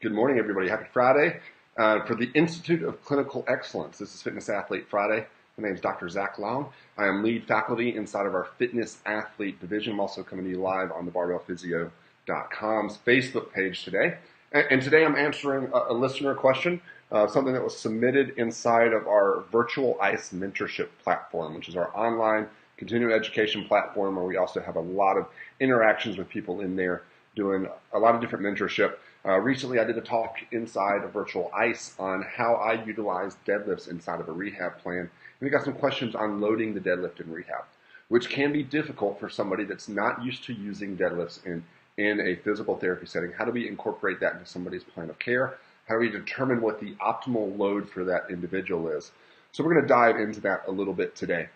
Good morning, everybody. Happy Friday. For the Institute of Clinical Excellence, this is Fitness Athlete Friday. My name is Dr. Zach Long. I am lead faculty inside of our Fitness Athlete division. I'm also coming to you live on the barbellphysio.com's Facebook page today. And today I'm answering a listener question, something that was submitted inside of our Virtual ICE mentorship platform, which is our online continuing education platform where we also have a lot of interactions with people in there doing a lot of different mentorship. Recently, I did a talk inside of Virtual ICE on how I utilize deadlifts inside of a rehab plan. And we got some questions on loading the deadlift in rehab, which can be difficult for somebody that's not used to using deadlifts in a physical therapy setting. How do we incorporate that into somebody's plan of care? How do we determine what the optimal load for that individual is? So we're going to dive into that a little bit today,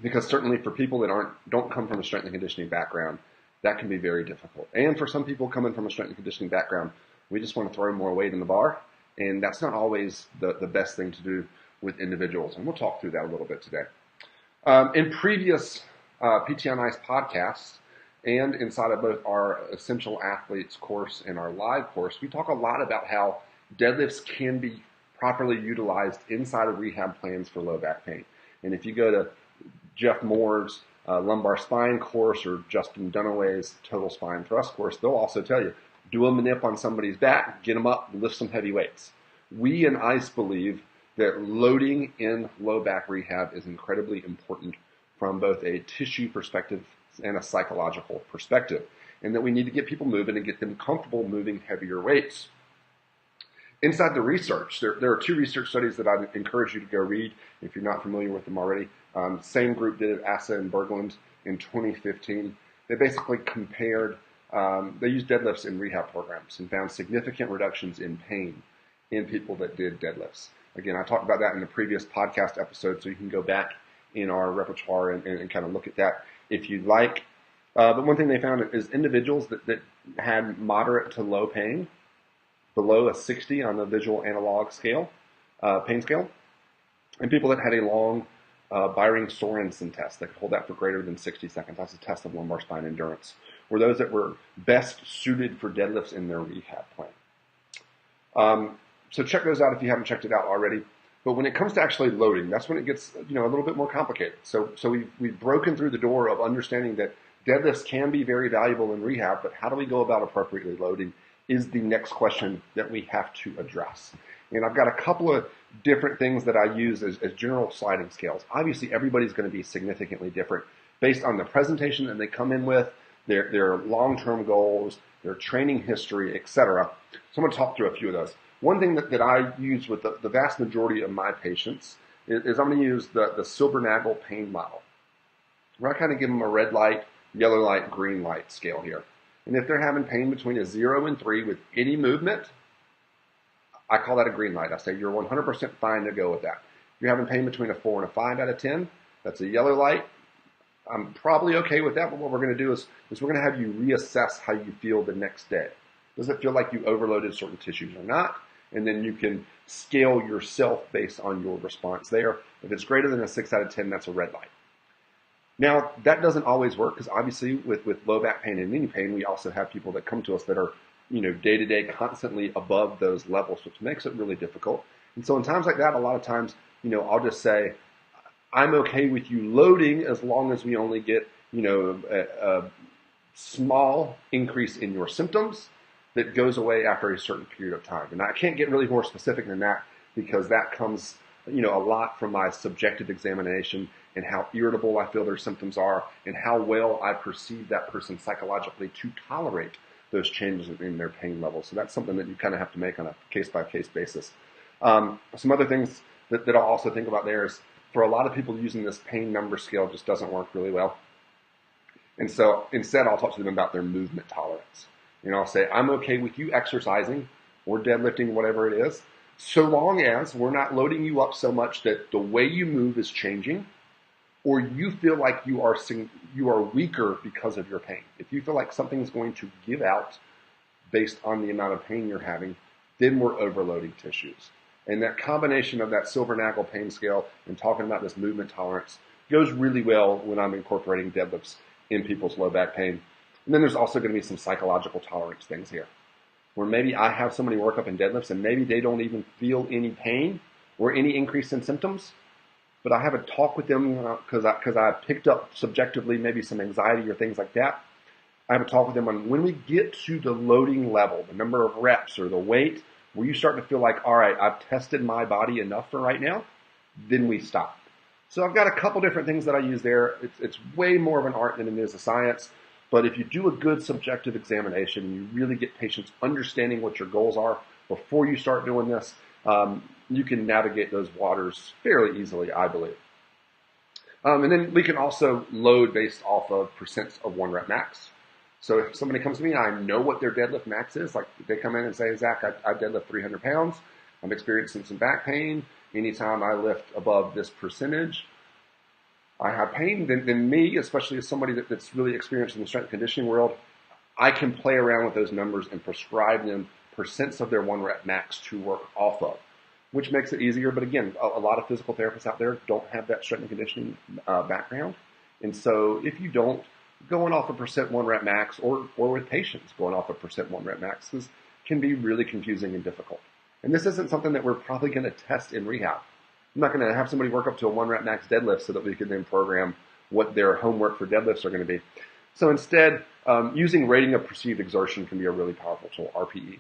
because certainly for people that don't come from a strength and conditioning background, that can be very difficult. And for some people coming from a strength and conditioning background, we just want to throw more weight in the bar, and that's not always the best thing to do with individuals. And we'll talk through that a little bit today. In previous PT on Ice podcasts, and inside of both our Essential Athletes course and our live course, we talk a lot about how deadlifts can be properly utilized inside of rehab plans for low back pain. And if you go to Jeff Moore's lumbar spine course or Justin Dunaway's total spine thrust course, they'll also tell you, do a manip on somebody's back, get them up, lift some heavy weights. We in ICE believe that loading in low back rehab is incredibly important from both a tissue perspective and a psychological perspective, and that we need to get people moving and get them comfortable moving heavier weights. Inside the research, there are two research studies that I'd encourage you to go read if you're not familiar with them already. Same group did it, Assa and Berglund, in 2015. They basically compared, they used deadlifts in rehab programs and found significant reductions in pain in people that did deadlifts. Again, I talked about that in the previous podcast episode, so you can go back in our repertoire and kind of look at that if you'd like. But one thing they found is individuals that had moderate to low pain, below a 60 on the visual analog scale, pain scale, and people that had a long Byring-Sorensen test that could hold that for greater than 60 seconds. That's a test of lumbar spine endurance, were those that were best suited for deadlifts in their rehab plan. So check those out if you haven't checked it out already. But when it comes to actually loading, that's when it gets a little bit more complicated. So we've broken through the door of understanding that deadlifts can be very valuable in rehab, but how do we go about appropriately loading is the next question that we have to address. And I've got a couple of different things that I use as general sliding scales. Obviously, everybody's going to be significantly different based on the presentation that they come in with, their long-term goals, their training history, etc. So I'm going to talk through a few of those. One thing that I use with the vast majority of my patients is I'm going to use the Silbernagel pain model, where I kind of give them a red light, yellow light, green light scale here. And if they're having pain between a 0 and 3 with any movement, I call that a green light. I say you're 100% fine to go with that. If you're having pain between a 4 and a 5 out of 10, that's a yellow light. I'm probably okay with that, but what we're going to do is we're going to have you reassess how you feel the next day. Does it feel like you overloaded certain tissues or not? And then you can scale yourself based on your response there. If it's greater than a 6 out of 10, that's a red light. Now, that doesn't always work because obviously with low back pain and knee pain, we also have people that come to us that are day-to-day constantly above those levels, which makes it really difficult. And so in times like that, a lot of times, I'll just say, I'm okay with you loading as long as we only get, a small increase in your symptoms that goes away after a certain period of time. And I can't get really more specific than that because that comes, a lot from my subjective examination and how irritable I feel their symptoms are and how well I perceive that person psychologically to tolerate those changes in their pain levels. So that's something that you kind of have to make on a case-by-case basis. Some other things that I'll also think about there is for a lot of people using this pain number scale just doesn't work really well. And so instead I'll talk to them about their movement tolerance. I'll say, I'm okay with you exercising or deadlifting, whatever it is, so long as we're not loading you up so much that the way you move is changing or you feel like you are weaker because of your pain. If you feel like something's going to give out based on the amount of pain you're having, then we're overloading tissues. And that combination of that Silbernagel pain scale and talking about this movement tolerance goes really well when I'm incorporating deadlifts in people's low back pain. And then there's also going to be some psychological tolerance things here. where maybe I have somebody work up in deadlifts and maybe they don't even feel any pain or any increase in symptoms, but I have a talk with them because I picked up subjectively maybe some anxiety or things like that. I have a talk with them on when we get to the loading level, the number of reps or the weight, where you start to feel like, all right, I've tested my body enough for right now, then we stop. So I've got a couple different things that I use there. It's way more of an art than it is a science. But if you do a good subjective examination, you really get patients understanding what your goals are before you start doing this, you can navigate those waters fairly easily, I believe. And then we can also load based off of percents of 1 rep max. So if somebody comes to me, I know what their deadlift max is. Like they come in and say, Zach, I deadlift 300 pounds. I'm experiencing some back pain. Anytime I lift above this percentage, I have pain. Then me, especially as somebody that's really experienced in the strength and conditioning world, I can play around with those numbers and prescribe them percents of their 1 rep max to work off of, which makes it easier. But again, a lot of physical therapists out there don't have that strength and conditioning background. And so if you don't, going off a percent 1 rep max or with patients going off a percent 1 rep max can be really confusing and difficult. And this isn't something that we're probably going to test in rehab. I'm not going to have somebody work up to a 1 rep max deadlift so that we can then program what their homework for deadlifts are going to be. So instead, using rating of perceived exertion can be a really powerful tool, RPE,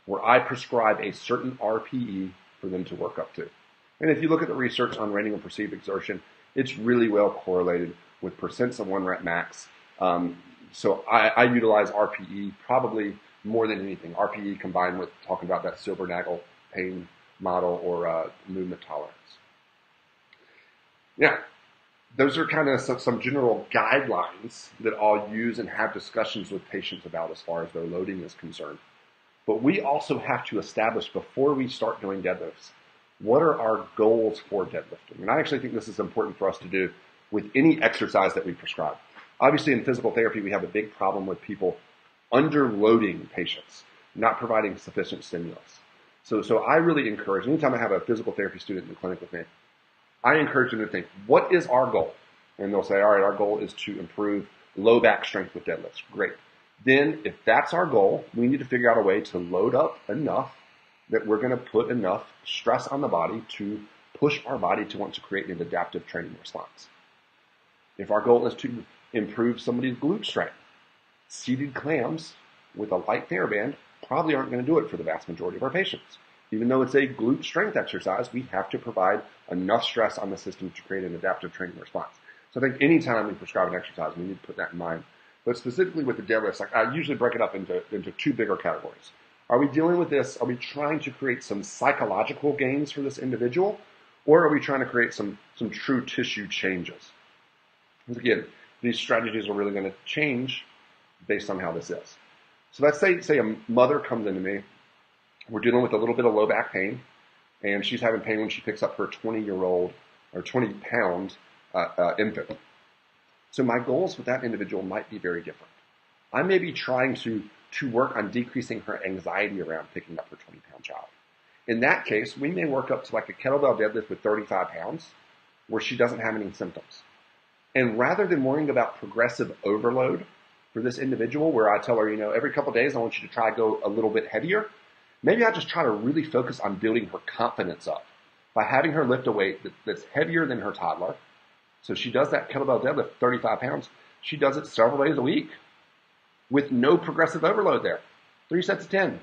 where I prescribe a certain RPE for them to work up to. And if you look at the research on rating of perceived exertion, it's really well correlated with percents of 1 rep max. So I utilize RPE probably more than anything. RPE combined with talking about that Silvernagle pain model or movement tolerance. Yeah, those are kind of some general guidelines that I'll use and have discussions with patients about as far as their loading is concerned. But we also have to establish before we start doing deadlifts, what are our goals for deadlifting? And I actually think this is important for us to do with any exercise that we prescribe. Obviously, in physical therapy, we have a big problem with people underloading patients, not providing sufficient stimulus. So I really encourage, anytime I have a physical therapy student in the clinic with me, I encourage them to think, what is our goal? And they'll say, all right, our goal is to improve low back strength with deadlifts. Great. Then if that's our goal, we need to figure out a way to load up enough that we're going to put enough stress on the body to push our body to want to create an adaptive training response. If our goal is to improve somebody's glute strength, seated clams with a light TheraBand probably aren't going to do it for the vast majority of our patients. Even though it's a glute strength exercise, we have to provide enough stress on the system to create an adaptive training response. So I think anytime we prescribe an exercise, we need to put that in mind. But specifically with the deadlifts, I usually break it up into 2 bigger categories. Are we dealing with this? Are we trying to create some psychological gains for this individual? Or are we trying to create some true tissue changes? Because again, these strategies are really going to change based on how this is. So let's say a mother comes into me. We're dealing with a little bit of low back pain, and she's having pain when she picks up her 20-year-old or 20-pound infant. So my goals with that individual might be very different. I may be trying to work on decreasing her anxiety around picking up her 20-pound child. In that case, we may work up to like a kettlebell deadlift with 35 pounds where she doesn't have any symptoms. And rather than worrying about progressive overload for this individual where I tell her, every couple of days I want you to try to go a little bit heavier, maybe I just try to really focus on building her confidence up by having her lift a weight that's heavier than her toddler. So she does that kettlebell deadlift, 35 pounds. She does it several days a week with no progressive overload there. 3 sets of 10.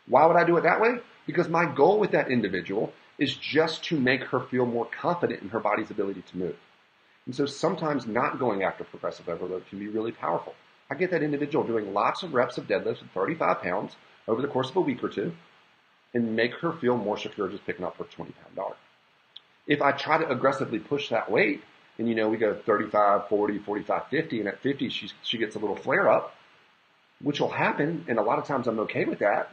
Why would I do it that way? Because my goal with that individual is just to make her feel more confident in her body's ability to move. And so sometimes not going after progressive overload can be really powerful. I get that individual doing lots of reps of deadlifts at 35 pounds over the course of a week or two and make her feel more secure just picking up her 20-pound dart. If I try to aggressively push that weight, and we go 35, 40, 45, 50, and at 50 she gets a little flare up, which will happen, and a lot of times I'm okay with that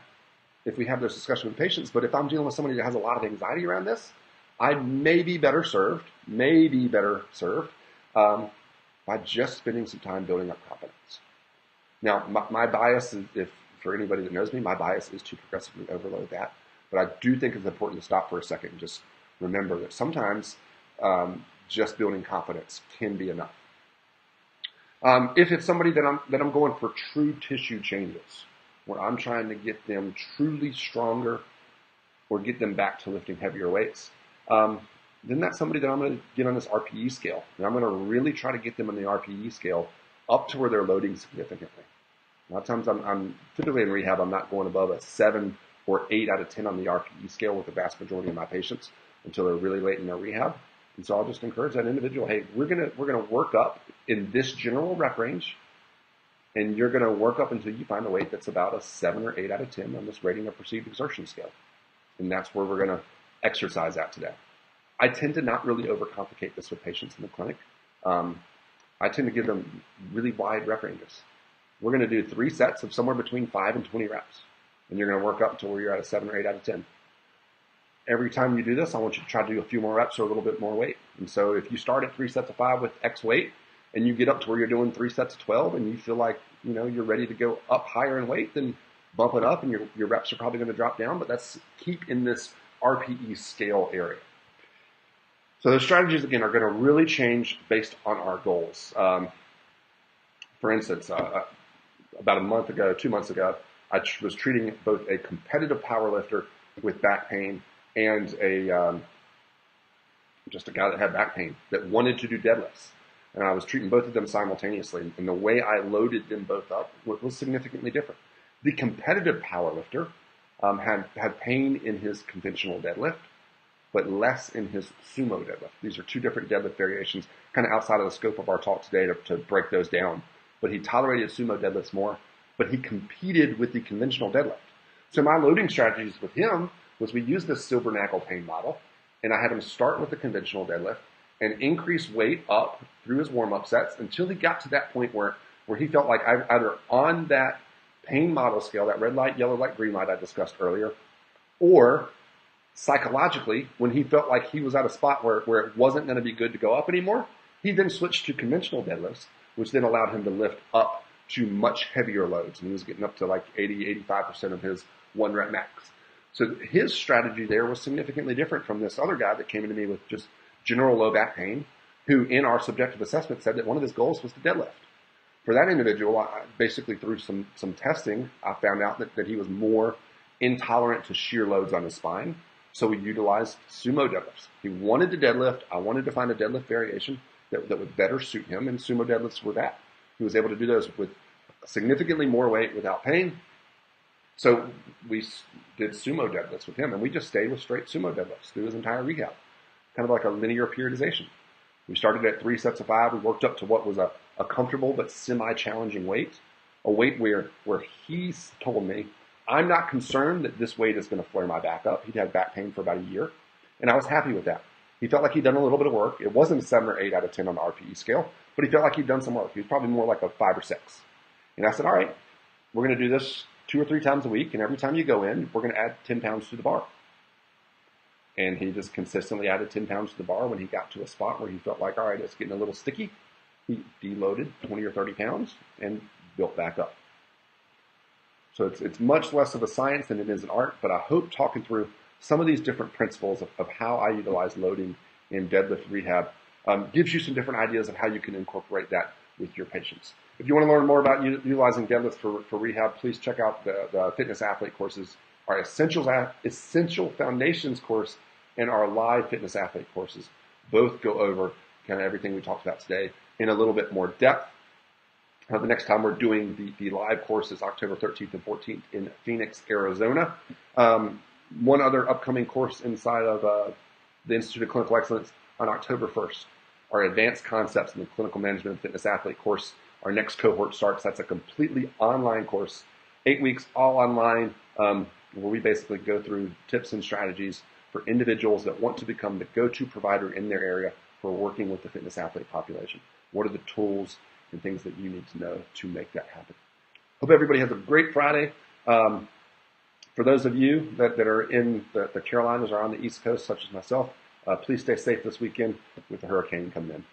if we have those discussions with patients. But if I'm dealing with somebody that has a lot of anxiety around this, I may be better served by just spending some time building up confidence. Now, my bias is, if for anybody that knows me, my bias is to progressively overload that. But I do think it's important to stop for a second and just remember that sometimes just building confidence can be enough. If it's somebody that I'm going for true tissue changes, where I'm trying to get them truly stronger or get them back to lifting heavier weights, then that's somebody that I'm going to get on this RPE scale. And I'm going to really try to get them on the RPE scale up to where they're loading significantly. A lot of times I'm typically in rehab, I'm not going above a 7 or 8 out of 10 on the RPE scale with the vast majority of my patients until they're really late in their rehab. And so I'll just encourage that individual, hey, we're gonna work up in this general rep range, and you're gonna work up until you find a weight that's about a 7 or 8 out of 10 on this rating of perceived exertion scale. And that's where we're gonna exercise at today. I tend to not really overcomplicate this with patients in the clinic. I tend to give them really wide rep ranges. We're going to do 3 sets of somewhere between 5 and 20 reps. And you're going to work up until where you're at a 7 or 8 out of 10. Every time you do this, I want you to try to do a few more reps or a little bit more weight. And so if you start at 3 sets of 5 with X weight, and you get up to where you're doing 3 sets of 12, and you feel like, you're ready to go up higher in weight, then bump it up, and your reps are probably going to drop down. But that's keep in this RPE scale area. So those strategies, again, are going to really change based on our goals. For instance, about a month ago, 2 months ago, I was treating both a competitive powerlifter with back pain and just a guy that had back pain that wanted to do deadlifts. And I was treating both of them simultaneously. And the way I loaded them both up was significantly different. The competitive powerlifter had pain in his conventional deadlift, but less in his sumo deadlift. These are 2 different deadlift variations, kind of outside of the scope of our talk today to break those down. But he tolerated sumo deadlifts more, but he competed with the conventional deadlift. So my loading strategies with him was we used this Silbernagle pain model, and I had him start with the conventional deadlift and increase weight up through his warm-up sets until he got to that point where he felt like either on that pain model scale, that red light, yellow light, green light I discussed earlier, or psychologically, when he felt like he was at a spot where it wasn't going to be good to go up anymore, he then switched to conventional deadlifts, which then allowed him to lift up to much heavier loads. And he was getting up to like 85% of his 1 rep max. So his strategy there was significantly different from this other guy that came into me with just general low back pain, who in our subjective assessment said that one of his goals was to deadlift. For that individual, I basically through some testing, I found out that he was more intolerant to shear loads on his spine. So we utilized sumo deadlifts. He wanted to deadlift. I wanted to find a deadlift variation that would better suit him, and sumo deadlifts were that. He was able to do those with significantly more weight without pain. So we did sumo deadlifts with him, and we just stayed with straight sumo deadlifts through his entire rehab, kind of like a linear periodization. We started at 3 sets of 5. We worked up to what was a comfortable but semi-challenging weight, a weight where he told me, I'm not concerned that this weight is going to flare my back up. He'd had back pain for about a year, and I was happy with that. He felt like he'd done a little bit of work. It wasn't a 7 or 8 out of 10 on the RPE scale, but he felt like he'd done some work. He was probably more like a 5 or 6. And I said, all right, we're going to do this 2 or 3 times a week, and every time you go in, we're going to add 10 pounds to the bar. And he just consistently added 10 pounds to the bar. When he got to a spot where he felt like, all right, it's getting a little sticky, he deloaded 20 or 30 pounds and built back up. So it's much less of a science than it is an art, but I hope talking through some of these different principles of how I utilize loading in deadlift rehab gives you some different ideas of how you can incorporate that with your patients. If you want to learn more about utilizing deadlifts for rehab, please check out the fitness athlete courses, our essential foundations course, and our live fitness athlete courses. Both go over kind of everything we talked about today in a little bit more depth. The next time we're doing the live course is October 13th and 14th in Phoenix, Arizona. One other upcoming course inside of the Institute of Clinical Excellence on October 1st, our Advanced Concepts in the Clinical Management of Fitness Athlete course. Our next cohort starts. That's a completely online course, 8 weeks, all online, where we basically go through tips and strategies for individuals that want to become the go-to provider in their area for working with the fitness athlete population. What are the tools and things that you need to know to make that happen? Hope everybody has a great Friday. For those of you that are in the Carolinas or on the East Coast, such as myself, please stay safe this weekend with the hurricane coming in.